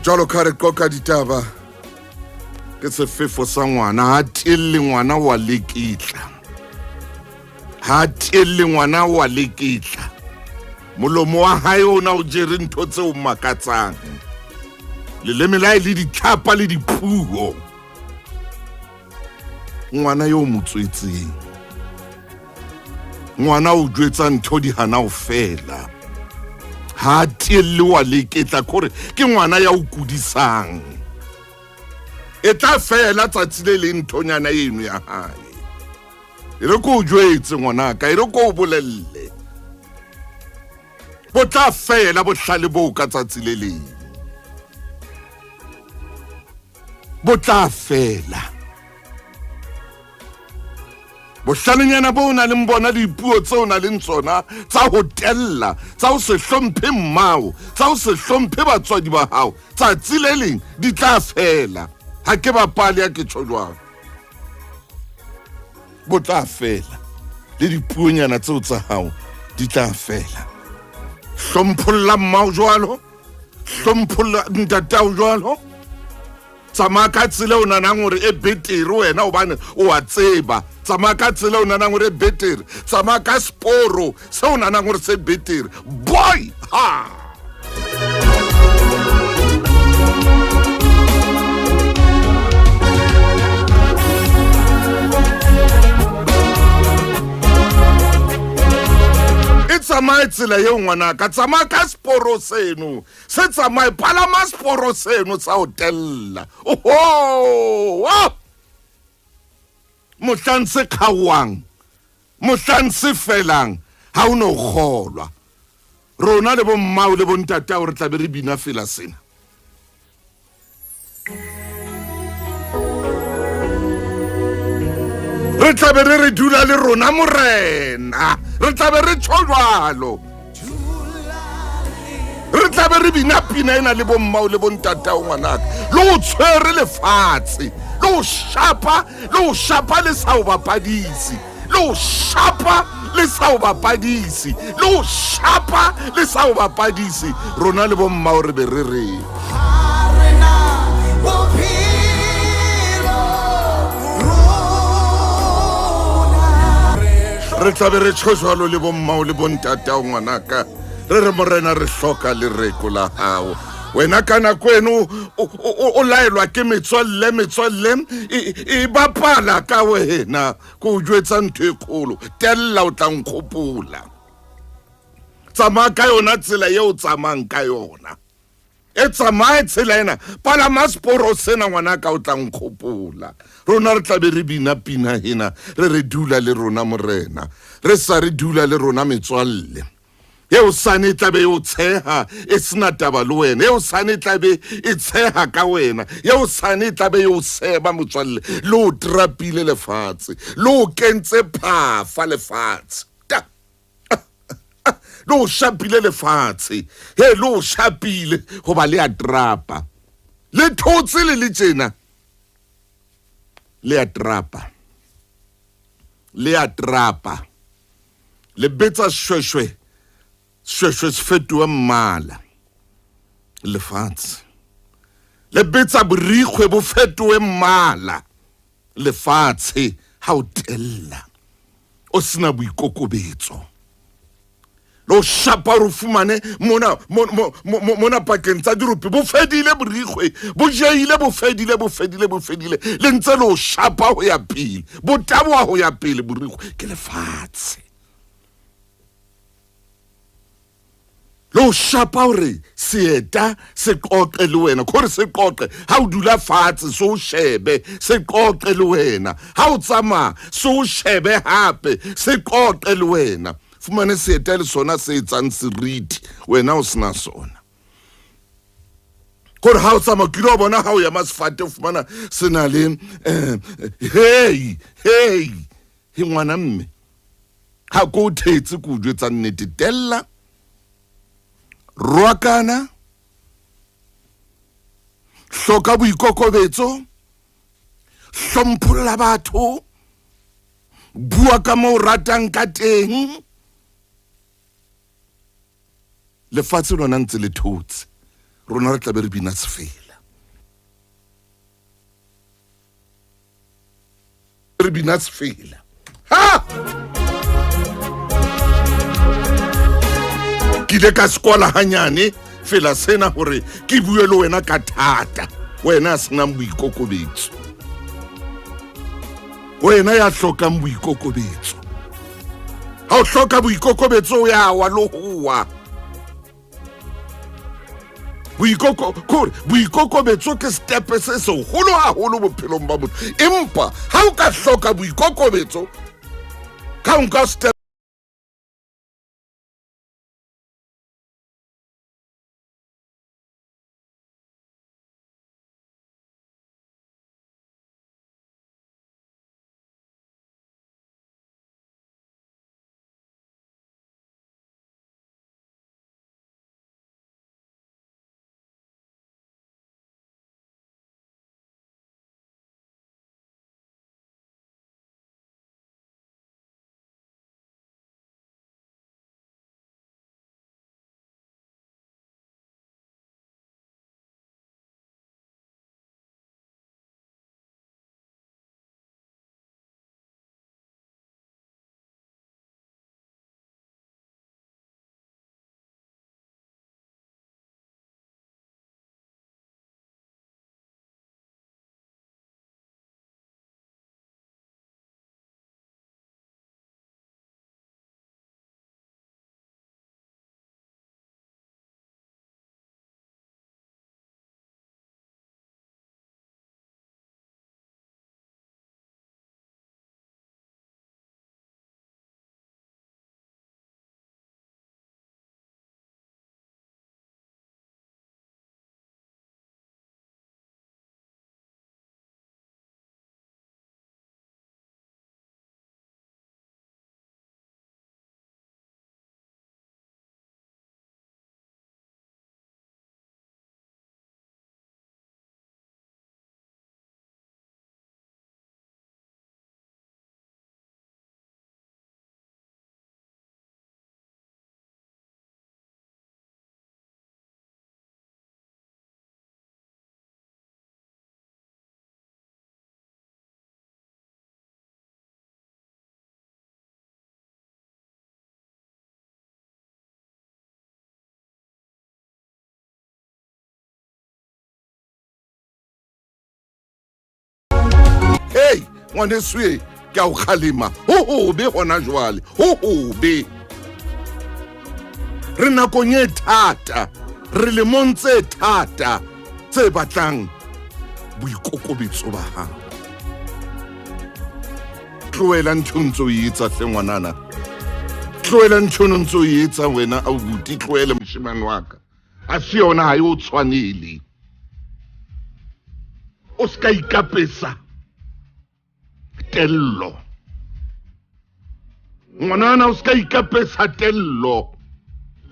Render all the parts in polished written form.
Jalo ka re qoqa ditaba ke sefefo sa ngwana ha telle ngwana wa lekitla ha telle ngwana wa lekitla molomo wa hae ona o jere ntho tse o makatsang leleme la le ditlhapa le dipuo ngwana yo motswetseng ngwana o jwetsa ntho di hana o fela ha telle wa leketla kore ke ngwana ya o kudisang e tla fela tsatsi le leng thonyana eno ya hae e re ko jwetse ngwana ka e re ko bolelle bo tla fela bohlale bo ka tsatsi le leng bo tla fela bohlalenyana bo na le mbona dipuo tse o na le tsona tsa ho tella tsa o se hlomphe mmao tsa o se hlomphe batswadi ba hao tsa tsileleng di tla fela ha ke bapale ya ke tshojwa bo tla fela le dipuonyana tseo tsa hao di tla fela hlompholla mmao jwalo hlompholla ntatao jwalo tsamaka tsile o nanang hore e betere wena o bane o a tseba tsamaka tsile o nanang hore e betere tsamaka sporo se o nanang hore se betere boy ha tsamaya tsela ye ngwana ka tsamaya ka sporo seno se tsamaya palama sporo seno sa hotella oho mohlang se khawang mohlang se felang ha o no kgolwa rona le bo mmao le bo ntata re tla be re bina fela sena re tla be re dula le rona morena re tla be re tshojwalo re tla be re bina pina ena le bo mmao le bo ntata o ngwanaka le o tshwere lefatshe le o shapa le sa o bapadisi le o shapa le sa o bapadisi le o shapa le sa o bapadisi rona le bo mmao re be re re re tla be re tshojwalo le bo mmao le bo ntata o ngwanaka re re morena re hloka le reko la hao wena ka nako eno o laelwa ke metswalle e bapala ka wena ko o jwetsa ntho e kgolo tella o tla nkgopola tsamaya ka yona tsela ye o tsamayang ka yona e tsamaye tsela ena palama sporo sena ngwana ka o tla nkgopola rona re tla be re bina pina hena re dula le rona morena re sa re dula le rona metswalle eo sane tla be o tsheha e sena taba le wena eo sane tla be e tsheha ka wena eo sane tla be o seba motswalle le o trapile lefatshe le o kentse phafa lefatshe le o shapile lefatshe he le o shapile hoba le a trapa le thotse le tjena le a trapa le betsa shweshwe se fetoa mmala lefatshe le betsa borikgwe bo fetoe mmala lefatshe ha o tella o sena boikokobetso lo shapa ro fumane mona pakeng tsa dirupi bo fedile borikgwe bo jeile bo fedile le ntse lo shapa ho ya pele bo taboa ho ya pele borikgwe ke lefatshe lo shapa hore seeta se qoqe le wena khore se qoqe ha o dula fatshe so shebe se qoqe le wena ha o tsama so shebe hape se qoqe le wena fumane seeta le sona se etsang seriti wena o sena sona kore ha o tsama kilo bona ha o ya masfate fumana sena le hey he ngwana mme ha ko thetse ku jwetsa nnete tella roakana hloka boikokobetso hlompholla batho bua ka mo ratang ka teng lefatshe lona ntse le thotse rona re tla be re bina sefela re bina sefela ha ke ile ka sekola hanyane fela sena hore ke bue le wena ka thata wena senang boikokobetso wena ya hlokang boikokobetso ha o hloka boikokobetso ya wa lohuwa boikokobetso ke step se seholo haholo bophelong ba motho empa ha o ka hloka boikokobetso ka o nka step hey ngwaneswe ke a o kgalema ho be hona jwale ho be re nakong e thata re le montse thata tse batlang boikokobetso ba hao tloela nthontso yetsa hlengwanana tloela nthontso yetsa wena a buti tloela moshimane wa ka a se yona ha yo tshwanele o ska ikapesa tello ngwanana o ska ikapesa tello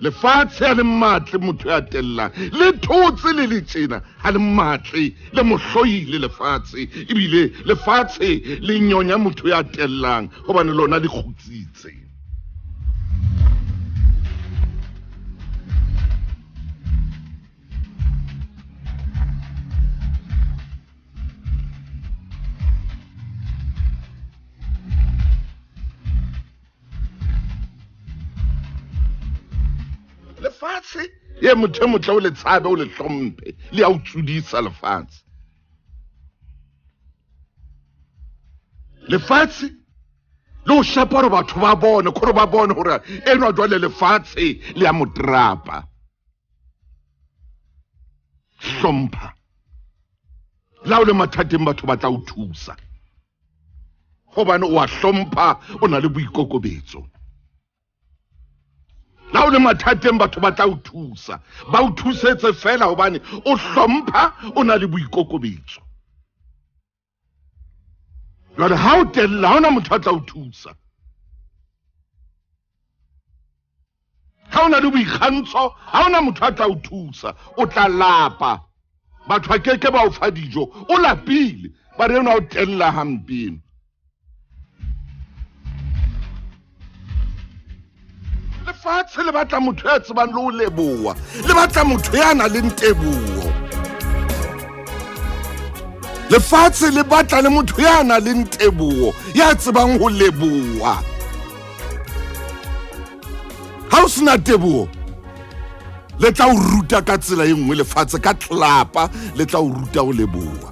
lefatshe a le matle motho ya tellang le thotse le letsena ha le matle le mohloile lefatshe ebile lefatshe le nyonya motho ya tellang hobane lona le kgutsitse lefatshe ye motho motho o le tshabe o le hlompe le a o tsudisa lefatshe le o shapa hore batho ba bone gore ba bone hore eno a jwale lefatshe le a motrapa hlompha la o le mathateng batho ba tla o thusa hobane o a hlompha o na le boikokobetso la o le mathateng batho ba tla o thusa ba o thusetse fela hobane o hlompha o na le boikokobetso jwale ha o tella ha ona motho a tla o thusa ha ona le boikgantsho ha ona motho a tla o thusa o tla lapa batho ba keke ba o fa dijo o lapile ba re ona o tella hampeno lefatshe le batla motho ya tsebang le ho leboha, le batla motho ya nang le teboho. Lefatshe le batla le motho ya nang le teboho, ya tsebang ho leboha. Ha o sena teboho, le tla o ruta ka tsela e nngwe lefatshe ka tlelapa, le tla o ruta ho leboha.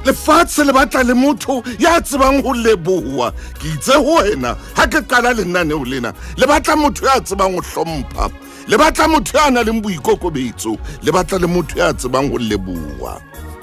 Lefatshe le batla le motho ya tsebang ho leboha. Ke itse ho wena ha ke qala lenaneo lena, le batla motho ya tsebang ho hlompha, le batla motho ya nang le boikokobetso, le batla le motho ya tsebang ho leboha.